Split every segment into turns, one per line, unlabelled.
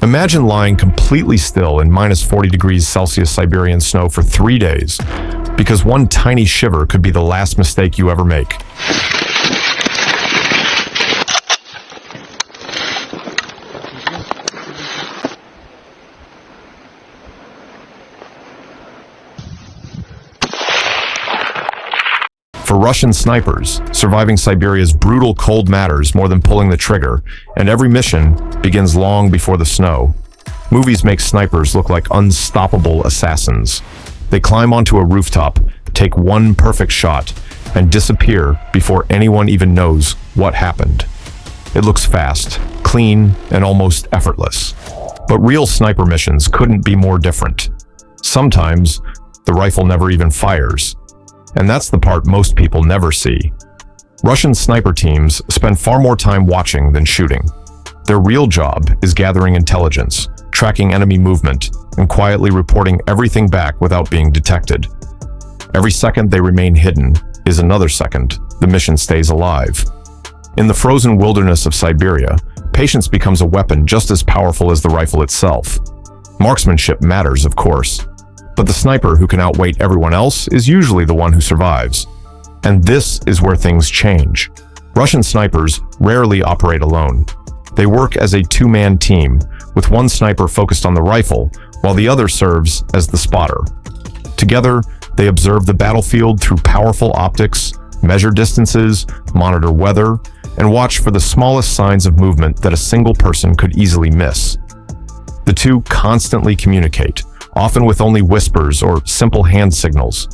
Imagine lying completely still in minus 40 degrees Celsius Siberian snow for 3 days, because one tiny shiver could be the last mistake you ever make. For Russian snipers, surviving Siberia's brutal cold matters more than pulling the trigger, and every mission begins long before the snow. Movies make snipers look like unstoppable assassins. They climb onto a rooftop, take one perfect shot, and disappear before anyone even knows what happened. It looks fast, clean, and almost effortless. But real sniper missions couldn't be more different. Sometimes, the rifle never even fires. And that's the part most people never see. Russian sniper teams spend far more time watching than shooting. Their real job is gathering intelligence, tracking enemy movement, and quietly reporting everything back without being detected. Every second they remain hidden is another second the mission stays alive. In the frozen wilderness of Siberia, patience becomes a weapon just as powerful as the rifle itself. Marksmanship matters, of course. But the sniper who can outweight everyone else is usually the one who survives. And this is where things change. Russian snipers rarely operate alone. They work as a two-man team, with one sniper focused on the rifle, while the other serves as the spotter. Together, they observe the battlefield through powerful optics, measure distances, monitor weather, and watch for the smallest signs of movement that a single person could easily miss. The two constantly communicate, often with only whispers or simple hand signals.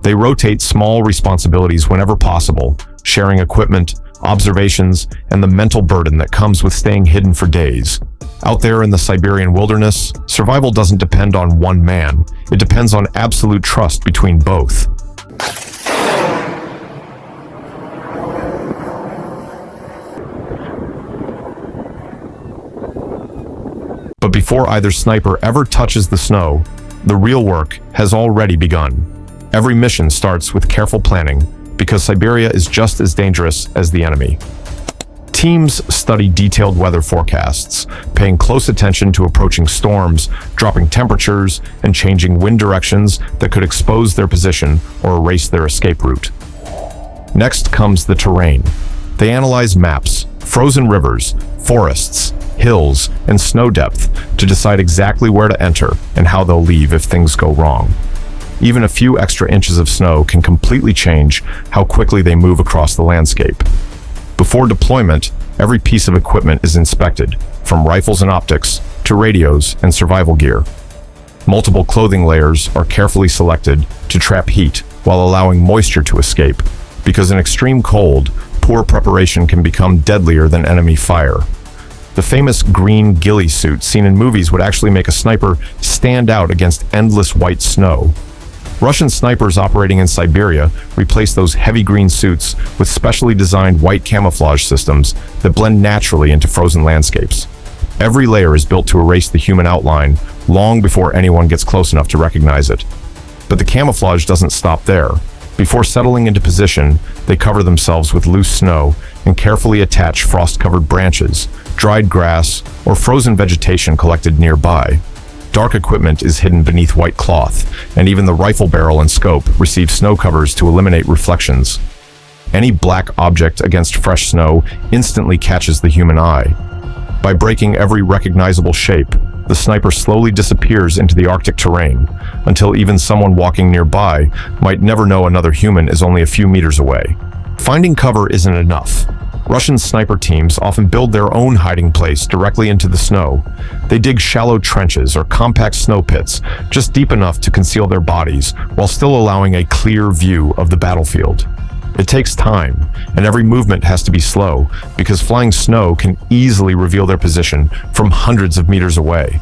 They rotate small responsibilities whenever possible, sharing equipment, observations, and the mental burden that comes with staying hidden for days. Out there in the Siberian wilderness, survival doesn't depend on one man. It depends on absolute trust between both. But before either sniper ever touches the snow, the real work has already begun. Every mission starts with careful planning, because Siberia is just as dangerous as the enemy. Teams study detailed weather forecasts, paying close attention to approaching storms, dropping temperatures, and changing wind directions that could expose their position or erase their escape route. Next comes the terrain. They analyze maps, frozen rivers, forests, hills, and snow depth to decide exactly where to enter and how they'll leave if things go wrong. Even a few extra inches of snow can completely change how quickly they move across the landscape. Before deployment, every piece of equipment is inspected, from rifles and optics to radios and survival gear. Multiple clothing layers are carefully selected to trap heat while allowing moisture to escape, because in extreme cold, poor preparation can become deadlier than enemy fire. The famous green ghillie suit seen in movies would actually make a sniper stand out against endless white snow. Russian snipers operating in Siberia replace those heavy green suits with specially designed white camouflage systems that blend naturally into frozen landscapes. Every layer is built to erase the human outline long before anyone gets close enough to recognize it. But the camouflage doesn't stop there. Before settling into position, they cover themselves with loose snow and carefully attach frost-covered branches, dried grass, or frozen vegetation collected nearby. Dark equipment is hidden beneath white cloth, and even the rifle barrel and scope receive snow covers to eliminate reflections. Any black object against fresh snow instantly catches the human eye. By breaking every recognizable shape, the sniper slowly disappears into the Arctic terrain, until even someone walking nearby might never know another human is only a few meters away. Finding cover isn't enough. Russian sniper teams often build their own hiding place directly into the snow. They dig shallow trenches or compact snow pits, just deep enough to conceal their bodies, while still allowing a clear view of the battlefield. It takes time, and every movement has to be slow, because flying snow can easily reveal their position from hundreds of meters away.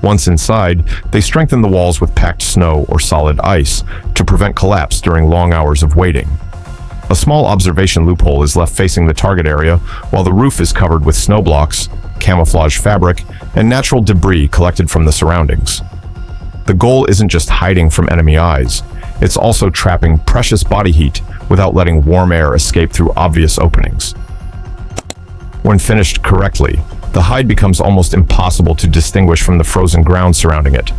Once inside, they strengthen the walls with packed snow or solid ice to prevent collapse during long hours of waiting. A small observation loophole is left facing the target area, while the roof is covered with snow blocks, camouflage fabric, and natural debris collected from the surroundings. The goal isn't just hiding from enemy eyes, it's also trapping precious body heat without letting warm air escape through obvious openings. When finished correctly, the hide becomes almost impossible to distinguish from the frozen ground surrounding it.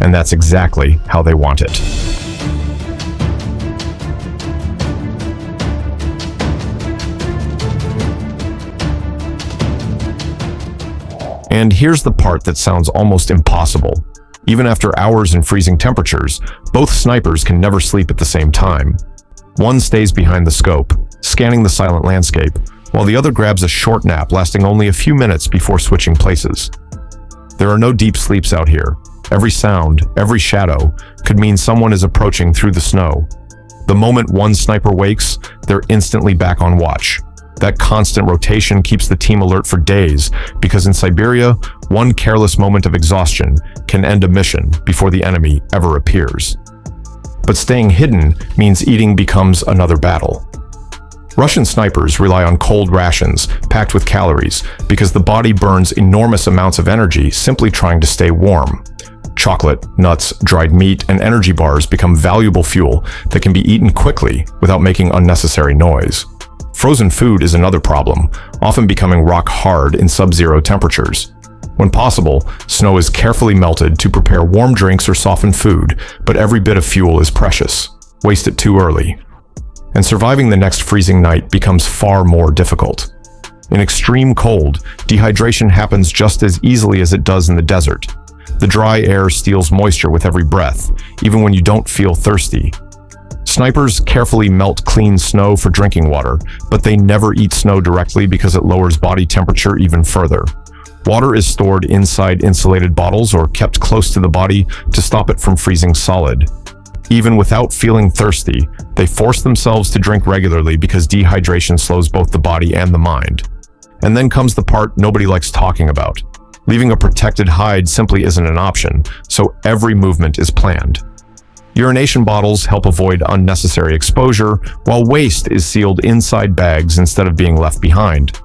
And that's exactly how they want it. And here's the part that sounds almost impossible. Even after hours in freezing temperatures, both snipers can never sleep at the same time. One stays behind the scope, scanning the silent landscape, while the other grabs a short nap lasting only a few minutes before switching places. There are no deep sleeps out here. Every sound, every shadow, could mean someone is approaching through the snow. The moment one sniper wakes, they're instantly back on watch. That constant rotation keeps the team alert for days, because in Siberia, one careless moment of exhaustion can end a mission before the enemy ever appears. But staying hidden means eating becomes another battle. Russian snipers rely on cold rations packed with calories because the body burns enormous amounts of energy simply trying to stay warm. Chocolate, nuts, dried meat, and energy bars become valuable fuel that can be eaten quickly without making unnecessary noise. Frozen food is another problem, often becoming rock hard in sub-zero temperatures. When possible, snow is carefully melted to prepare warm drinks or soften food, but every bit of fuel is precious. Waste it too early. And surviving the next freezing night becomes far more difficult. In extreme cold, dehydration happens just as easily as it does in the desert. The dry air steals moisture with every breath, even when you don't feel thirsty. Snipers carefully melt clean snow for drinking water, but they never eat snow directly because it lowers body temperature even further. Water is stored inside insulated bottles or kept close to the body to stop it from freezing solid. Even without feeling thirsty, they force themselves to drink regularly because dehydration slows both the body and the mind. And then comes the part nobody likes talking about. Leaving a protected hide simply isn't an option, so every movement is planned. Urination bottles help avoid unnecessary exposure, while waste is sealed inside bags instead of being left behind.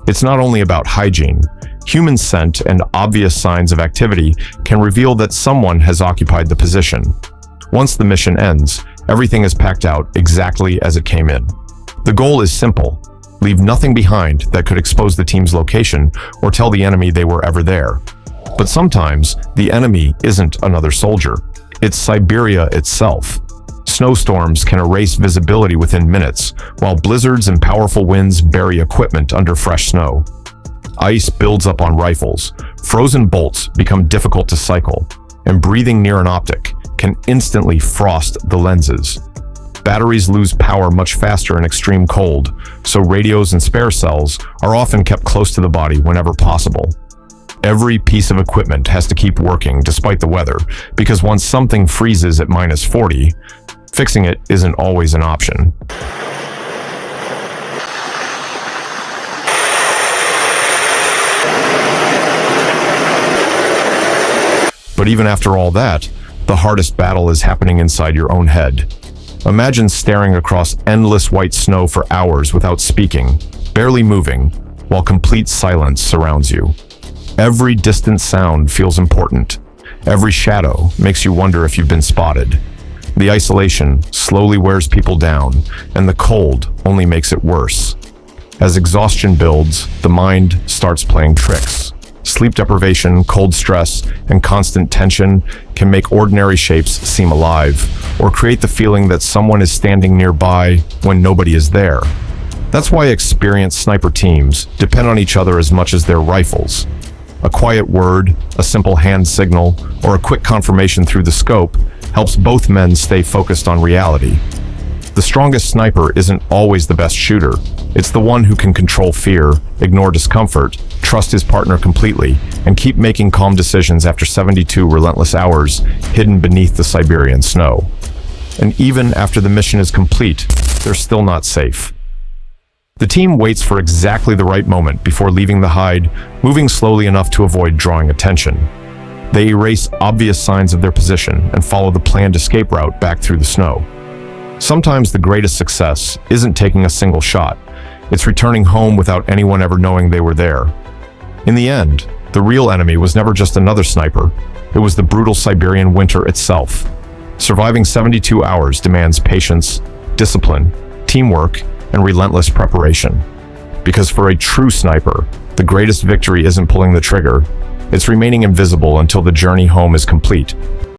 It's not only about hygiene. Human scent and obvious signs of activity can reveal that someone has occupied the position. Once the mission ends, everything is packed out exactly as it came in. The goal is simple: leave nothing behind that could expose the team's location or tell the enemy they were ever there. But sometimes, the enemy isn't another soldier. It's Siberia itself. Snowstorms can erase visibility within minutes, while blizzards and powerful winds bury equipment under fresh snow. Ice builds up on rifles, frozen bolts become difficult to cycle, and breathing near an optic can instantly frost the lenses. Batteries lose power much faster in extreme cold, so radios and spare cells are often kept close to the body whenever possible. Every piece of equipment has to keep working despite the weather, because once something freezes at -40, fixing it isn't always an option. But even after all that, the hardest battle is happening inside your own head. Imagine staring across endless white snow for hours without speaking, barely moving, while complete silence surrounds you. Every distant sound feels important. Every shadow makes you wonder if you've been spotted. The isolation slowly wears people down, and the cold only makes it worse. As exhaustion builds, the mind starts playing tricks. Sleep deprivation, cold stress, and constant tension can make ordinary shapes seem alive, or create the feeling that someone is standing nearby when nobody is there. That's why experienced sniper teams depend on each other as much as their rifles. A quiet word, a simple hand signal, or a quick confirmation through the scope helps both men stay focused on reality. The strongest sniper isn't always the best shooter. It's the one who can control fear, ignore discomfort, trust his partner completely, and keep making calm decisions after 72 relentless hours hidden beneath the Siberian snow. And even after the mission is complete, they're still not safe. The team waits for exactly the right moment before leaving the hide, moving slowly enough to avoid drawing attention. They erase obvious signs of their position and follow the planned escape route back through the snow. Sometimes the greatest success isn't taking a single shot. It's returning home without anyone ever knowing they were there. In the end, the real enemy was never just another sniper. It was the brutal Siberian winter itself. Surviving 72 hours demands patience, discipline, teamwork, and relentless preparation. Because for a true sniper, The greatest victory isn't pulling the trigger, it's remaining invisible until the journey home is complete.